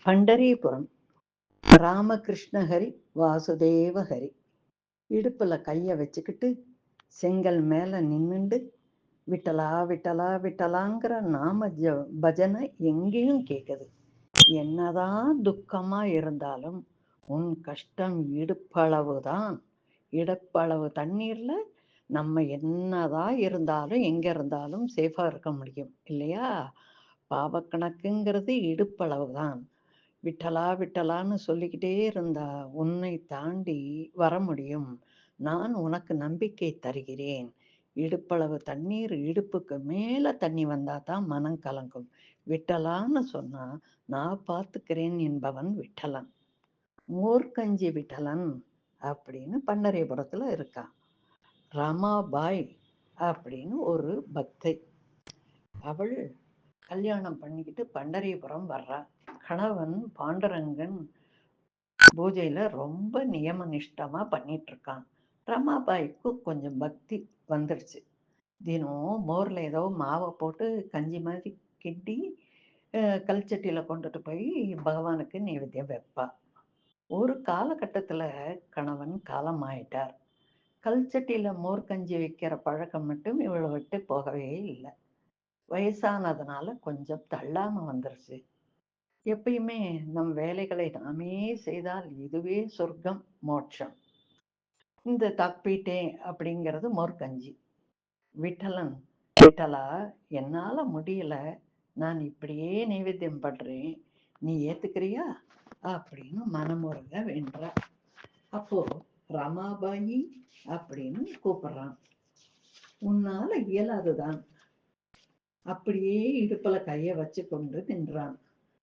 பண்டரிபுரம். ராமகிருஷ்ண ஹரி வாசுதேவ ஹரி. இடுப்புல கைய வச்சுக்கிட்டு செங்கல் மேல நின்னுண்டு விட்டலா விட்டலா விட்டலாங்கிற நாம பஜனை எங்கேயும் கேக்குது. என்னதான் துக்கமா இருந்தாலும் உன் கஷ்டம் இடுப்பளவுதான். இடுப்பளவு தண்ணீர்ல நம்ம என்னதான் இருந்தாலும் எங்க இருந்தாலும் சேஃபா இருக்க முடியும் இல்லையா? பாவக்கணக்குங்கிறது இடுப்பளவுதான். விட்டலா விட்டலான்னு சொல்லிக்கிட்டே இருந்தா உன்னை தாண்டி வர முடியும். நான் உனக்கு நம்பிக்கை தருகிறேன். இடுப்பளவு தண்ணீர் இடுப்புக்கு மேல தண்ணி வந்தா தான் மனம் கலங்கும். விட்டலான்னு சொன்னா நான் பார்த்துக்கிறேன் என்பவன் விட்டலன். மோர்கஞ்சி விட்டலன் அப்படின்னு பண்டரிபுரத்துல இருக்கான். ரமாபாய் அப்படின்னு ஒரு பக்தை. அவள் கல்யாணம் பண்ணிக்கிட்டு பண்டரிபுரம் வர்றா. கணவன் பாண்டுரங்கன் பூஜையில ரொம்ப நியம நிஷ்டமா பண்ணிட்டு இருக்கான். ரமாபாய்க்கு கொஞ்சம் பக்தி வந்துருச்சு. தினம் மோர்ல ஏதோ மாவை போட்டு கஞ்சி மாதிரி கிண்டி கல்ச்சட்டியில கொண்டுட்டு போய் பகவானுக்கு நைவேத்தியம் வைப்பா. ஒரு காலகட்டத்துல கணவன் காலமாயிட்டார். கல்ச்சட்டியில மோர் கஞ்சி வைக்கிற பழக்கம் மட்டும் இவளை விட்டு போகவே இல்லை. வயசானதுனால கொஞ்சம் தள்ளாம வந்துருச்சு. எப்பயுமே நம் வேலைகளை நாமே செய்தால் இதுவே சொர்க்கம் மோட்சம். இந்த தப்பிட்டேன் அப்படிங்கிறது மோர்கஞ்சி. விட்டலன், விட்டலா என்னால முடியல, நான் இப்படியே நைவேத்தியம் பண்றேன், நீ ஏத்துக்கிறியா அப்படின்னு மனமுருக வேண்ட. அப்போ ரமாபாயி அப்படின்னு கூப்பிடுறான். உன்னால இயலாதுதான். அப்படியே இடுப்புல கைய வச்சு கொண்டு நின்றான்.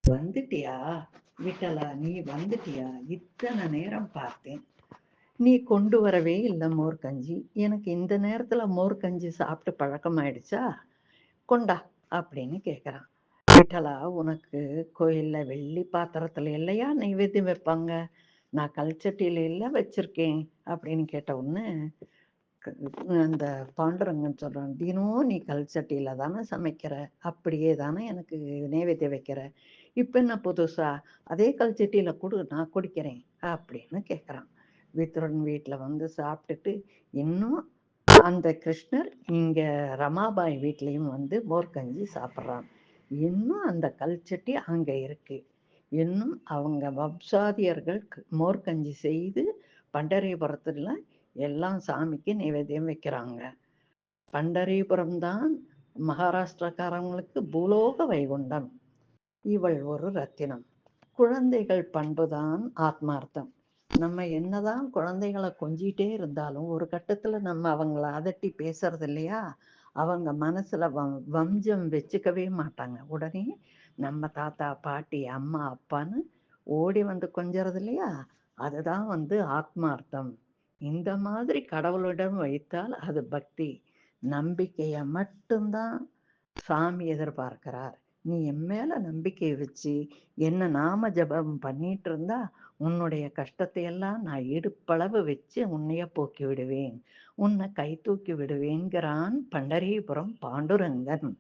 வந்துட்டியா விட்டலா, நீ வந்துட்டியா? இத்தனை நேரம் பார்த்தேன், நீ கொண்டு வரவே இல்லை மோர் கஞ்சி. எனக்கு இந்த நேரத்துல மோர் கஞ்சி சாப்பிட்டு பழக்கம் ஆயிடுச்சா? கொண்டா அப்படின்னு கேட்குறான். விட்டலா, உனக்கு கோயில்ல வெள்ளி பாத்திரத்துல இல்லையா நைவேத்தியம் வைப்பாங்க? நான் கல்ச்சட்டியில இல்ல வச்சிருக்கேன் அப்படின்னு கேட்ட உடனே அந்த பாண்டுரங்கன் சொல்றான், தினம் நீ கல்ச்சட்டியில தானே சமைக்கிற, அப்படியே தானே எனக்கு நைவேத்தியம் வைக்கிற, இப்ப என்ன புதுசா? அதே கல்ச்சட்டியில கொடு, நான் குடிக்கிறேன் அப்படின்னு கேட்குறான். வித்துரன் வீட்டுல வந்து சாப்பிட்டுட்டு இன்னும் அந்த கிருஷ்ணர் இங்க ரமாபாய் வீட்லயும் வந்து மோர்கஞ்சி சாப்பிட்றான். இன்னும் அந்த கல்ச்சட்டி அங்க இருக்கு. இன்னும் அவங்க வம்சாதியர்கள் மோர்கஞ்சி செய்து பண்டரிபுரத்துல எல்லாம் சாமிக்கு நைவேத்தியம் வைக்கிறாங்க. பண்டரிபுரம் தான் மகாராஷ்டிரக்காரங்களுக்கு பூலோக வைகுண்டம். இவள் ஒரு ரத்தினம். குழந்தைகள் பண்புதான் ஆத்மார்த்தம். நம்ம என்னதான் குழந்தைகளை கொஞ்சிட்டே இருந்தாலும் ஒரு கட்டத்துல நம்ம அவங்கள அதட்டி பேசுறது இல்லையா? அவங்க மனசுல வஞ்சம் வச்சுக்கவே மாட்டாங்க. உடனே நம்ம தாத்தா பாட்டி அம்மா அப்பான்னு ஓடி வந்து கொஞ்சறது இல்லையா? அதுதான் ஆத்மார்த்தம். இந்த மாதிரி கடவுளிடம் வைத்தால் அது பக்தி. நம்பிக்கைய மட்டும்தான் சாமி எதிர்பார்க்கிறார். நீ என் மேல நம்பிக்கை வச்சு என்ன நாம ஜபம் பண்ணிட்டு இருந்தா உன்னுடைய கஷ்டத்தை எல்லாம் நான் இடுப்பளவு வச்சு உன்னைய போக்கி விடுவேன், உன்னை கை தூக்கி விடுவேங்கிறான் பண்டரிபுரம் பாண்டுரங்கன்.